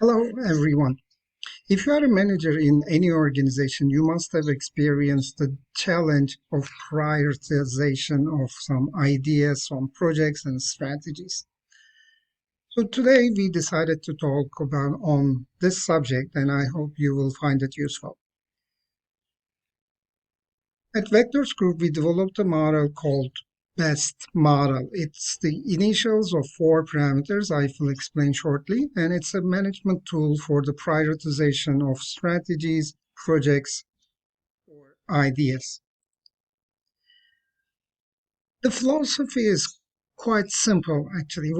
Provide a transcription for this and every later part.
Hello, everyone. If you are a manager in any organization, you must have experienced the challenge of prioritization of some ideas, some projects, and strategies. So today we decided to talk about on this subject, and I hope you will find it useful. At Vectors Group, we developed a model called BEST model. It's the initials of four parameters I will explain shortly, and it's a management tool for the prioritization of strategies, projects, or ideas. The philosophy is quite simple, actually.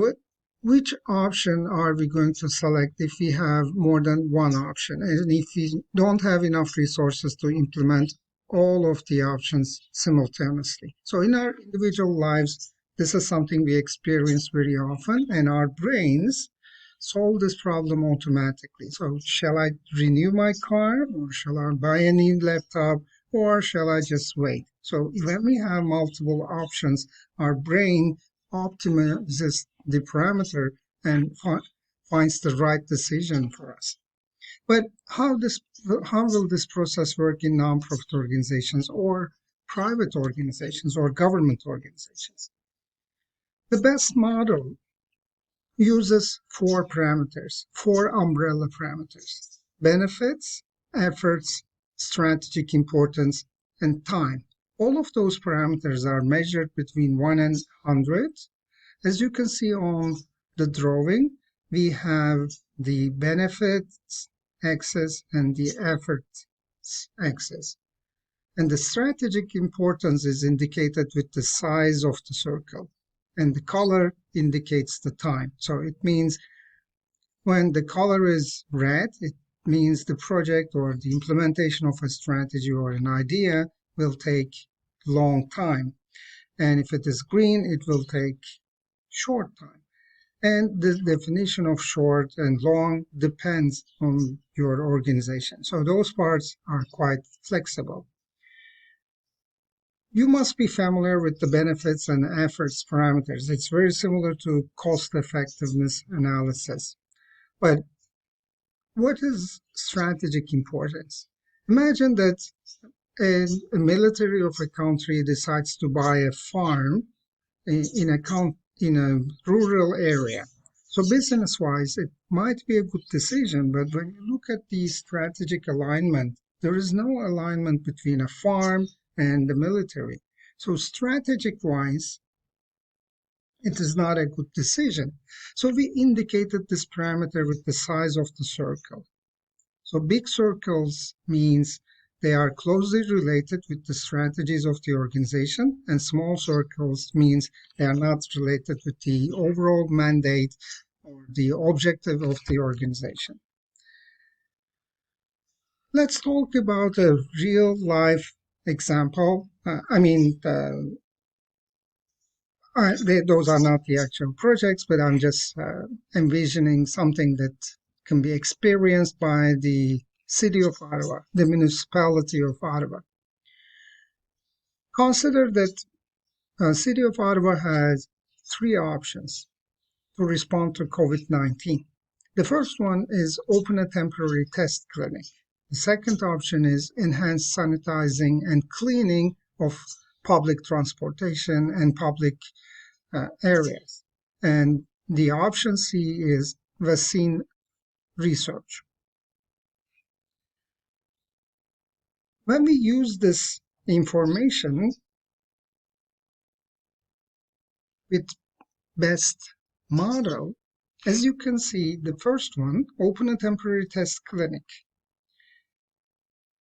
Which option are we going to select if we have more than one option? And if we don't have enough resources to implement all of the options simultaneously. So in our individual lives, this is something we experience very often, and our brains solve this problem automatically. So shall I renew my car, or shall I buy a new laptop, or shall I just wait? So when we have multiple options, our brain optimizes the parameter and finds the right decision for us. But how will this process work in nonprofit organizations or private organizations or government organizations? The best model uses four parameters, four umbrella parameters: benefits, efforts, strategic importance, and time. All of those parameters are measured between 1 and 100. As you can see on the drawing, we have the benefits axis and the efforts axis. And the strategic importance is indicated with the size of the circle. And the color indicates the time. So it means when the color is red, it means the project or the implementation of a strategy or an idea will take long time. And if it is green, it will take short time. And the definition of short and long depends on your organization. So those parts are quite flexible. You must be familiar with the benefits and efforts parameters. It's very similar to cost effectiveness analysis. But what is strategic importance? Imagine that a military of a country decides to buy a farm in a rural area. So business-wise, it might be a good decision, but when you look at the strategic alignment, there is no alignment between a farm and the military. So strategic-wise, it is not a good decision. So we indicated this parameter with the size of the circle. So big circles means they are closely related with the strategies of the organization, and small circles means they are not related with the overall mandate or the objective of the organization. Let's talk about a real life example. Those are not the actual projects, but I'm just envisioning something that can be experienced by the city of Ottawa, the municipality of Ottawa. Consider that the city of Ottawa has three options to respond to COVID-19. The first one is open a temporary test clinic. The second option is enhanced sanitizing and cleaning of public transportation and public areas. And the option C is vaccine research. When we use this information with BEST model, as you can see, the first one, open a temporary test clinic.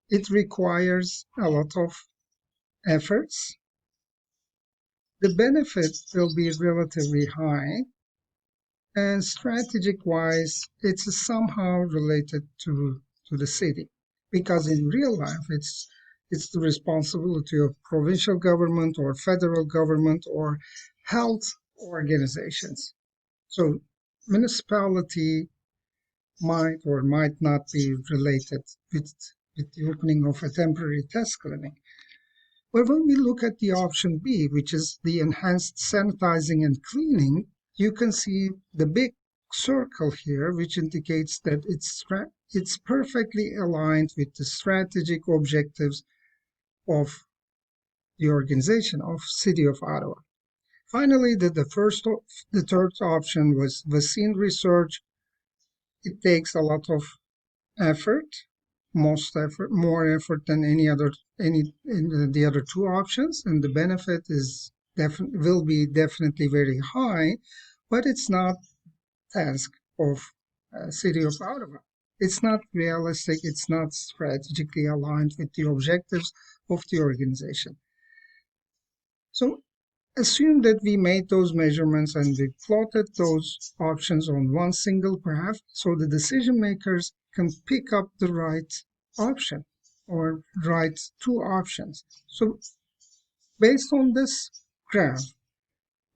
It requires a lot of efforts. The benefits will be relatively high, and strategic-wise, it's somehow related to the city, because in real life, it's the responsibility of provincial government or federal government or health organizations. So municipality might or might not be related with the opening of a temporary test clinic. But when we look at the option B, which is the enhanced sanitizing and cleaning, you can see the big circle here, which indicates that it's perfectly aligned with the strategic objectives of the organization of City of Ottawa. Finally, the third option was vaccine research. It takes a lot of effort, more effort than any in the other two options, and the benefit will be definitely very high, but it's not task of City of Ottawa. It's not realistic. It's not strategically aligned with the objectives of the organization. So assume that we made those measurements and we plotted those options on one single graph so the decision makers can pick up the right option or right two options. So based on this graph,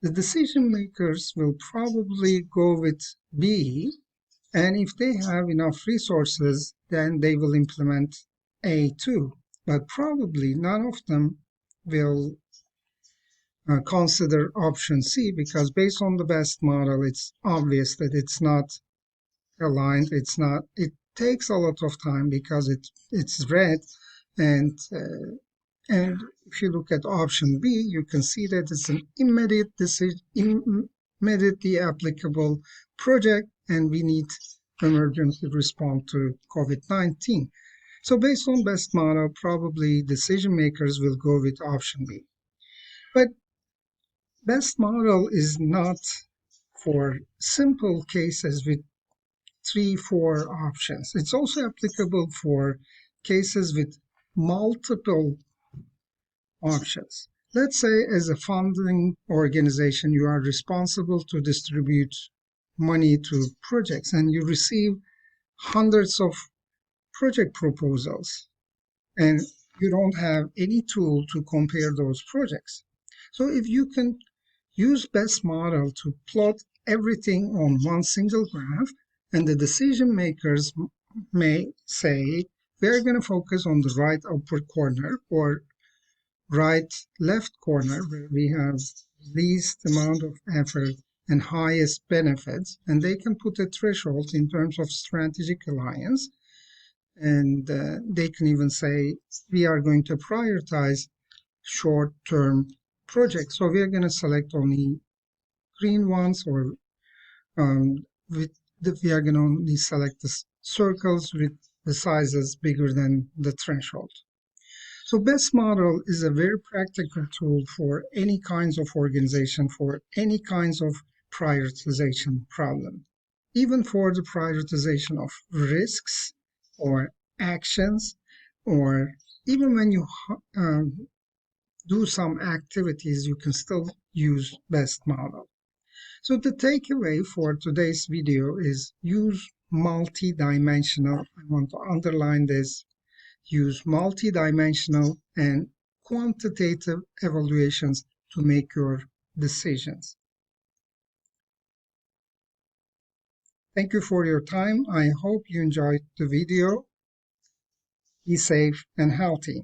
the decision makers will probably go with B, and if they have enough resources, then they will implement A too. But probably none of them will consider option C, because based on the best model, it's obvious that it's not aligned. It takes a lot of time because it's red, and if you look at option B, you can see that it's an immediate decision, immediately applicable project, and we need emergency response to COVID-19. So based on best model, probably decision makers will go with option B. But best model is not for simple cases with 3-4 options. It's also applicable for cases with multiple options. Let's say as a funding organization, you are responsible to distribute money to projects and you receive hundreds of project proposals and you don't have any tool to compare those projects. So if you can use best model to plot everything on one single graph, and the decision makers may say, we're going to focus on the right upper corner or right left corner where we have least amount of effort and highest benefits, and they can put a threshold in terms of strategic alliance, and they can even say we are going to prioritize short-term projects, so we are going to select only green ones, or we are going to only select the circles with the sizes bigger than the threshold. So best model is a very practical tool for any kinds of organization, for any kinds of prioritization problem, even for the prioritization of risks or actions, or even when you do some activities, you can still use best model. So the takeaway for today's video is use multi-dimensional. I want to underline this. Use multi-dimensional and quantitative evaluations to make your decisions. Thank you for your time. I hope you enjoyed the video. Be safe and healthy.